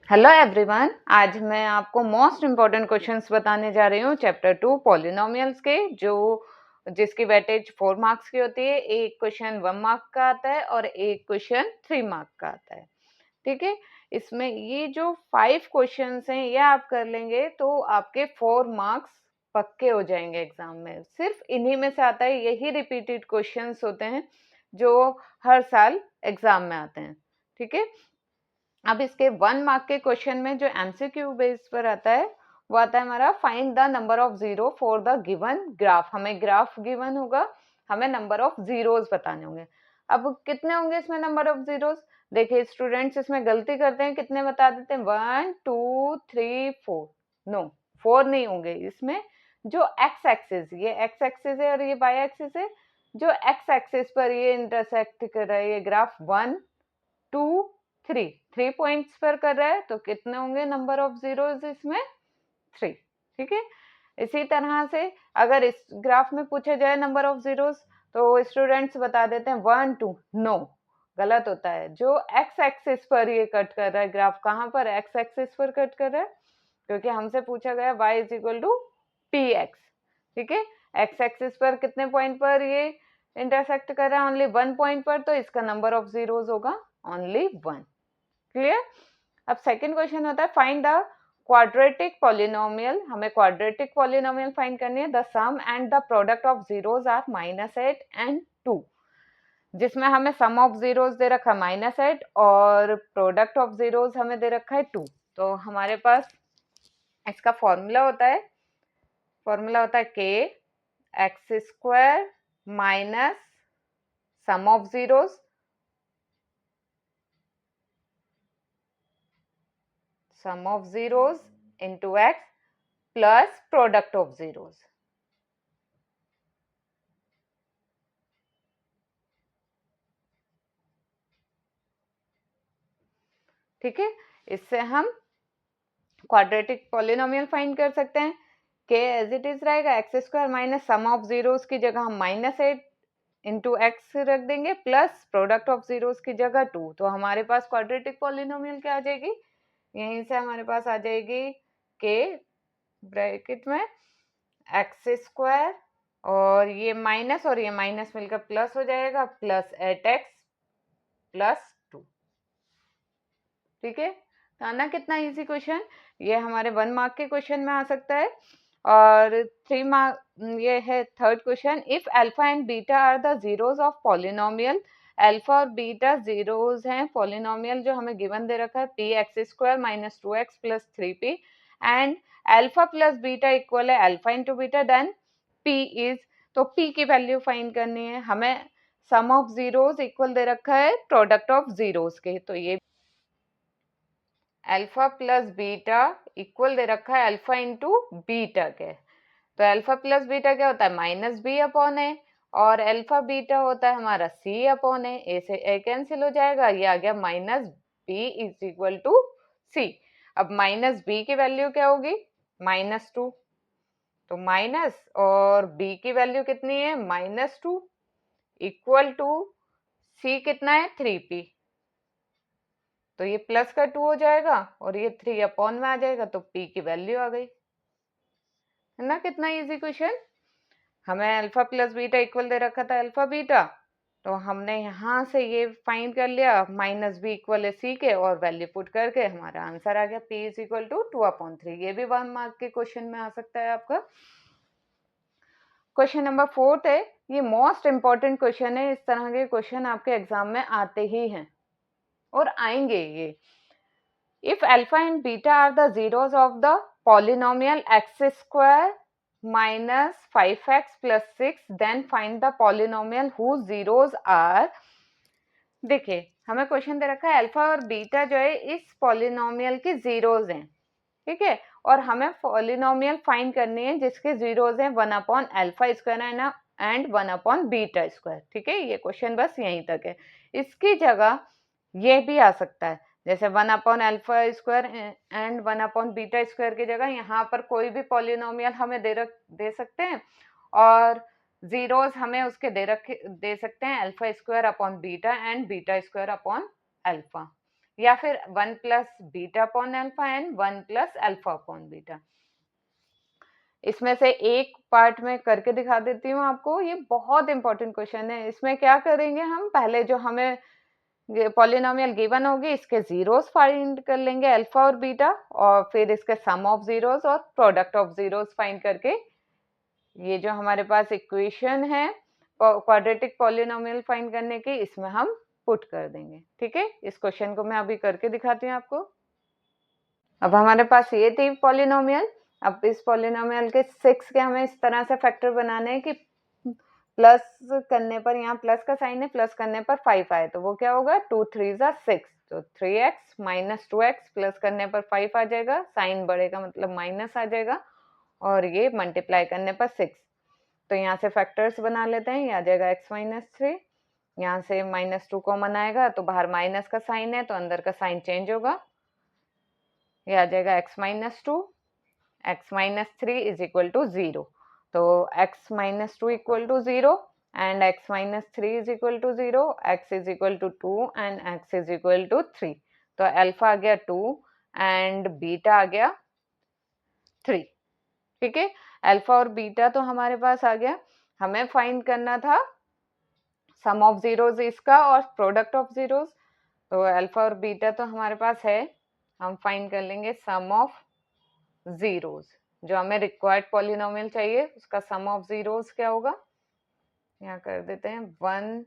Hello everyone, आज मैं आपको मोस्ट इम्पॉर्टेंट क्वेश्चंस बताने जा रही हूँ चैप्टर 2 पॉलिनोमियल्स के, जिसकी वेटेज 4 मार्क्स की होती है। एक क्वेश्चन 1 मार्क का आता है और एक क्वेश्चन 3 मार्क का आता है। ठीक है, इसमें ये जो 5 क्वेश्चंस हैं ये आप कर लेंगे तो आपके 4 मार्क्स पक्के हो जाएंगे एग्जाम में। सिर्फ इन्हीं में से आता है, यही रिपीटेड क्वेश्चंस होते हैं जो हर साल एग्जाम में आते हैं। ठीक है, अब इसके 1 मार्क के क्वेश्चन में जो एमसीक्यू बेस पर आता है वो आता है हमारा find the number of zero for the given graph. हमें ग्राफ गिवन होगा, हमें नंबर ऑफ जीरोस बताने होंगे। अब कितने होंगे इसमें नंबर ऑफ जीरोस? देखिए स्टूडेंट्स इसमें गलती करते हैं, कितने बता देते हैं 1 2 3 4। नो, 4 नहीं होंगे इसमें। जो एक्स एक्सिस, ये एक्स एक्सिस है और ये वाई एक्सिस है, जो एक्स एक्सिस पर ये इंटरसेक्ट कर रहा है ये ग्राफ 1 2 3 पॉइंट्स पर कर रहा है, तो कितने होंगे नंबर ऑफ जीरोस इसमें? 3। ठीक है, इसी तरह से अगर इस ग्राफ में पूछा जाए नंबर ऑफ जीरोस तो स्टूडेंट्स बता देते हैं 1 2। नो, गलत होता है। जो एक्स एक्सिस पर ये कट कर रहा है ग्राफ, कहाँ पर? एक्स एक्सिस पर कट कर रहा है, क्योंकि हमसे पूछा गया y is equal to p x. ठीक है, एक्स एक्सिस पर कितने पॉइंट पर ये इंटरसेक्ट कर रहा है? ओनली 1 पॉइंट पर, तो इसका नंबर ऑफ जीरोस होगा ओनली 1। क्लियर? अब सेकंड क्वेश्चन होता है फाइंड द क्वाड्रेटिक पॉलिनोमियल। हमें क्वाड्रेटिक पॉलिनोमियल फाइंड करनी है। The sum and the product of zeros are -8 and 2, जिसमें हमें सम ऑफ जीरोस दे रखा है -8 और प्रोडक्ट ऑफ जीरोस हमें दे रखा है 2। तो हमारे पास इसका फॉर्मूला होता है के x square minus sum of zeros into x plus product of zeros. ठीक है, इससे हम क्वाड्रेटिक पॉलिनोमियल फाइंड कर सकते हैं। के एज इट इज रहेगा x square minus sum of zeros की जगह हम -8 इंटू एक्स रख देंगे प्लस प्रोडक्ट ऑफ जीरोस की जगह 2। तो हमारे पास क्वाड्रेटिक पॉलिनोमियल क्या आ जाएगी? यहीं से हमारे पास आ जाएगी के ब्रैकेट में एक्स स्क्वायर और ये माइनस और ये माइनस मिलकर प्लस हो जाएगा, प्लस 8x प्लस 2। ठीक है, तो आना कितना इजी क्वेश्चन। ये हमारे 1 मार्क के क्वेश्चन में आ सकता है। और 3 मार्क ये है third question. If alpha and beta are the zeros of polynomial, alpha और बीटा जीरोस हैं पॉलिनोमियल जो हमें गिवन दे रखा है p x square minus 2x plus 3p and alpha plus beta equal है alpha into beta, then p is, तो p की वैल्यू फाइंड करनी है हमें। सम ऑफ जीरोस इक्वल दे रखा है प्रोडक्ट ऑफ जीरोस के, तो ये अल्फा प्लस बीटा इक्वल दे रखा है अल्फा इंटू बीटा के। तो अल्फा प्लस बीटा क्या होता है? माइनस बी अपॉन ए, और अल्फा बीटा होता है हमारा सी अपॉन ए। ए से ए कैंसिल हो जाएगा, ये आ गया minus b is equal to c. अब माइनस बी की वैल्यू क्या होगी? -2। तो माइनस और बी की वैल्यू कितनी है? -2 इक्वल टू सी कितना है? 3p। तो ये प्लस का 2 हो जाएगा और ये 3 अपॉन में आ जाएगा, तो p की वैल्यू आ गई। है ना कितना इजी क्वेश्चन। हमें अल्फा प्लस बीटा इक्वल दे रखा था अल्फा बीटा, तो हमने यहाँ से ये फाइंड कर लिया माइनस बी इक्वल है सी के, और वैल्यू पुट करके हमारा आंसर आ गया p इज इक्वल टू 2/3। ये भी 1 मार्क के क्वेश्चन में आ सकता है आपका। क्वेश्चन नंबर 4 है, ये मोस्ट इंपॉर्टेंट क्वेश्चन है। इस तरह के क्वेश्चन आपके एग्जाम में आते ही हैं और आएंगे ये। If alpha and beta are the zeros of the polynomial x square minus 5x plus 6, then find the polynomial whose zeros are। देखिए हमें क्वेश्चन दे रखा है अल्फा और बीटा जो है इस पॉलिनोमियल की जीरोज हैं। ठीक है, और हमें पॉलिनोमियल फाइंड करनी है जिसके जीरोज हैं 1/अल्फा स्क्वायर एंड 1/बीटा स्क्वायर। ठीक है, ये क्वेश्चन बस यहीं तक है। इसकी जगह ये भी आ सकता है, जैसे 1/अल्फा स्क्वायर एंड 1/बीटा स्क्वायर की जगह यहाँ पर कोई भी पॉलिनोमियल हमें दे सकते हैं, और जीरोस हमें उसके दे सकते हैं alpha square upon beta and beta square upon alpha. या फिर 1 plus beta upon alpha and 1 plus alpha upon beta. इसमें से एक पार्ट में करके दिखा देती हूँ आपको, ये बहुत इंपॉर्टेंट क्वेश्चन है। इसमें क्या करेंगे हम, पहले जो हमें पॉलिनोमियल गिवन होगी इसके जीरोस फाइंड कर लेंगे अल्फा और बीटा, और फिर इसके सम ऑफ जीरोस और प्रोडक्ट ऑफ जीरोस फाइंड करके ये जो हमारे पास इक्वेशन है क्वाड्रेटिक पॉलिनोमियल फाइंड करने की, इसमें हम पुट कर देंगे। ठीक है, इस क्वेश्चन को मैं अभी करके दिखाती हूँ आपको। अब हमारे पास ये थी पॉलिनोमियल। अब इस पॉलिनोमियल के 6 के हमें इस तरह से फैक्टर बनाने हैं कि प्लस करने पर, यहाँ प्लस का साइन है, प्लस करने पर 5 आए तो वो क्या होगा, 2 3 6, तो 3x माइनस 2x प्लस करने पर 5 आ जाएगा, साइन बढ़ेगा मतलब माइनस आ जाएगा, और ये मल्टीप्लाई करने पर 6। तो यहाँ से फैक्टर्स बना लेते हैं, ये आ जाएगा x माइनस 3, यहाँ से माइनस 2 कॉमन आएगा तो बाहर माइनस का साइन है तो अंदर का साइन चेंज होगा, ये आ जाएगा x minus 2, x minus 3 is equal to 0। तो x minus 2 equal to 0 and x minus 3 is equal to 0, x is equal to 2 and x is equal to 3। तो अल्फा आ गया 2 and बीटा आ गया 3। ठीक है, अल्फा और बीटा तो हमारे पास आ गया। हमें फाइंड करना था सम ऑफ जीरोस इसका और प्रोडक्ट ऑफ जीरोस। तो अल्फा और बीटा तो हमारे पास है, हम फाइंड कर लेंगे सम ऑफ जीरोस। जो हमें रिक्वायर्ड पॉलिनोमियल चाहिए उसका सम ऑफ जीरोस क्या होगा, यहाँ कर देते हैं 1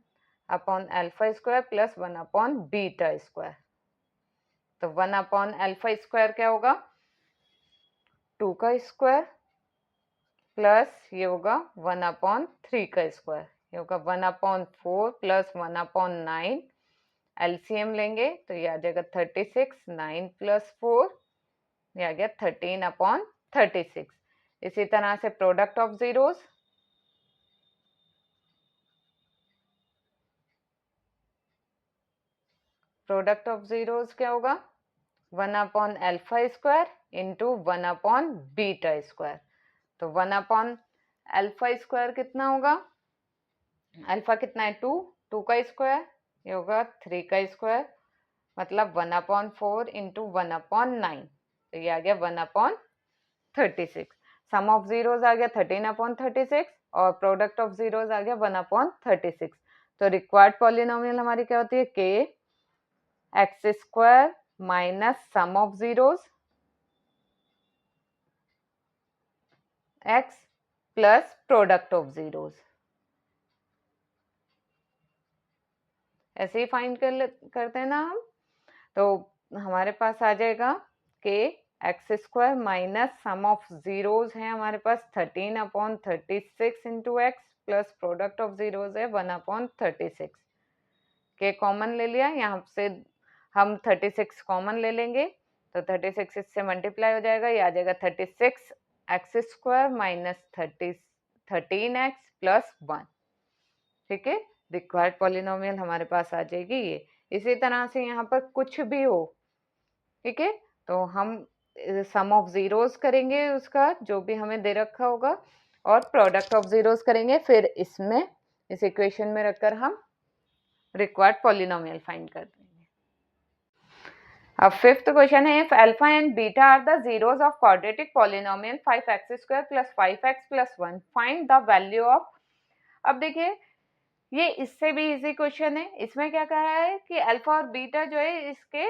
upon alpha square plus 1 upon beta square. तो 1 अपॉन अल्फा स्क्वायर क्या होगा, 2 का स्क्वायर प्लस ये होगा 1 अपॉन 3 का स्क्वायर, ये होगा 1 अपॉन 4 प्लस 1 अपॉन 9। एलसीएम लेंगे तो ये आ जाएगा 36, 9 प्लस 4 ये आ गया 13 अपॉन 36। इसी तरह से product of zeros, product of zeros क्या होगा, 1 upon alpha square into 1 upon beta square. तो 1 अपॉन अल्फा स्क्वायर कितना होगा, अल्फा कितना है 2, 2 का स्क्वायर ये होगा 3 का स्क्वायर, मतलब 1 अपॉन 4 इंटू 1 अपॉन 9, तो ये आ गया 1 अपॉन 36। सम ऑफ जीरोस आ गया 13 अपॉन 36 और प्रोडक्ट ऑफ जीरोस आ गया 1 अपॉन 36। तो रिक्वायर्ड पॉलिनोमियल हमारी क्या होती है, के x square minus sum of zeros x plus product of zeros. ऐसे ही फाइंड करते हैं ना हम, तो हमारे पास आ जाएगा के x square minus sum of zeros है हमारे पास 13 upon 36 into x plus product of zeros है 1 अपॉन 36। के कॉमन ले लिया, यहाँ से हम 36 कॉमन ले लेंगे तो 36 इससे मल्टीप्लाई हो जाएगा, ये आ जाएगा 36 x square minus 13x plus 1। ठीक है, रिक्वायर्ड पॉलिनोमियल हमारे पास आ जाएगी ये। इसी तरह से यहाँ पर कुछ भी हो, ठीक है, तो हम सम ऑफ जीरोस करेंगे उसका जो भी हमें दे रखा होगा और प्रोडक्ट ऑफ जीरोस करेंगे, फिर इसमें इस इक्वेशन में रखकर हम रिक्वायर्ड पॉलिनोमियल फाइंड कर देंगे। अब फिफ्थ क्वेश्चन है, if alpha and beta are the zeros of quadratic polynomial 5x square plus 5x plus 1 find the value of. अब देखिए ये इससे भी इजी क्वेश्चन है। इसमें क्या कहा है कि अल्फा और बीटा जो है इसके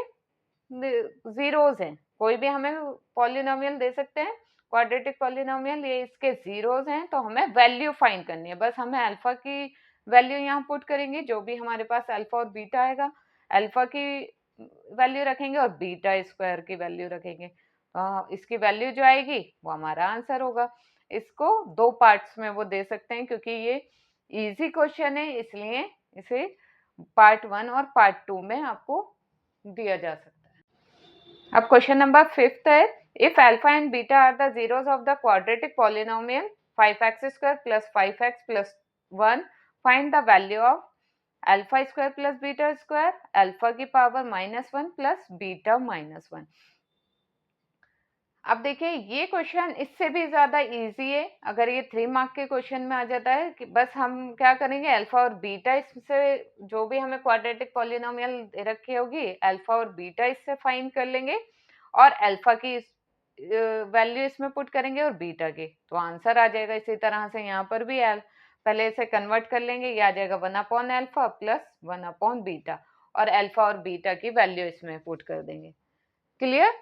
जीरोस हैं, कोई भी हमें पॉलिनोमियल दे सकते हैं क्वाड्रेटिक पॉलिनोमियल, ये इसके जीरोस हैं, तो हमें वैल्यू फाइंड करनी है। बस हमें अल्फा की वैल्यू यहाँ पुट करेंगे, जो भी हमारे पास अल्फा और बीटा आएगा अल्फा की वैल्यू रखेंगे और बीटा स्क्वायर की वैल्यू रखेंगे, इसकी वैल्यू जो आएगी वो हमारा आंसर होगा। इसको दो पार्ट्स में वो दे सकते हैं क्योंकि ये इजी क्वेश्चन है, इसलिए इसे पार्ट 1 और पार्ट 2 में आपको दिया जा सकता है। अब क्वेश्चन नंबर 5 है, if alpha and beta are the zeros of the quadratic polynomial 5x square plus 5x plus 1 find the value of alpha square plus beta square alpha की पावर -1 प्लस बीटा -1। अब देखिए ये question इससे भी ज़्यादा easy है। अगर ये 3 मार्क के क्वेश्चन में आ जाता है कि बस हम क्या करेंगे, अल्फ़ा और बीटा इससे जो भी हमें क्वाड्रेटिक पॉलिनोमियल दे रखी होगी, अल्फ़ा और बीटा इससे फाइंड कर लेंगे और अल्फ़ा की वैल्यू इसमें पुट करेंगे और बीटा की, तो आंसर आ जाएगा। इसी तरह से यहाँ पर भी पहले इसे कन्वर्ट कर लेंगे, ये आ जाएगा 1/अल्फ़ा प्लस 1/बीटा और अल्फ़ा और बीटा की वैल्यू इसमें पुट कर देंगे। क्लियर?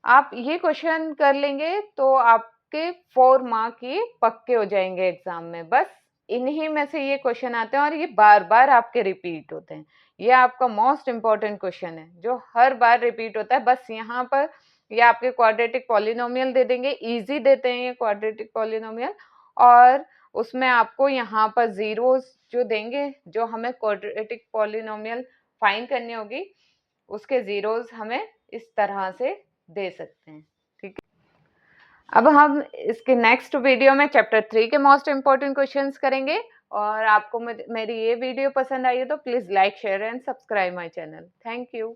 आप ये क्वेश्चन कर लेंगे तो आपके 4 मार्क ये पक्के हो जाएंगे एग्जाम में। बस इन्हीं में से ये क्वेश्चन आते हैं और ये बार बार आपके रिपीट होते हैं। ये आपका मोस्ट इम्पॉर्टेंट क्वेश्चन है जो हर बार रिपीट होता है। बस यहाँ पर ये आपके क्वाड्रेटिक पॉलिनोमियल दे देंगे, इजी देते हैं ये क्वाड्रेटिक पॉलिनोमियल, और उसमें आपको यहाँ पर जीरोस जो देंगे, जो हमें क्वाड्रेटिक पॉलिनोमियल फाइंड करनी होगी उसके जीरोस हमें इस तरह से दे सकते हैं। ठीक है, अब हम इसके नेक्स्ट वीडियो में चैप्टर 3 के मोस्ट इंपॉर्टेंट क्वेश्चंस करेंगे। और आपको मेरी ये वीडियो पसंद आई है तो please like share and subscribe my channel. Thank you.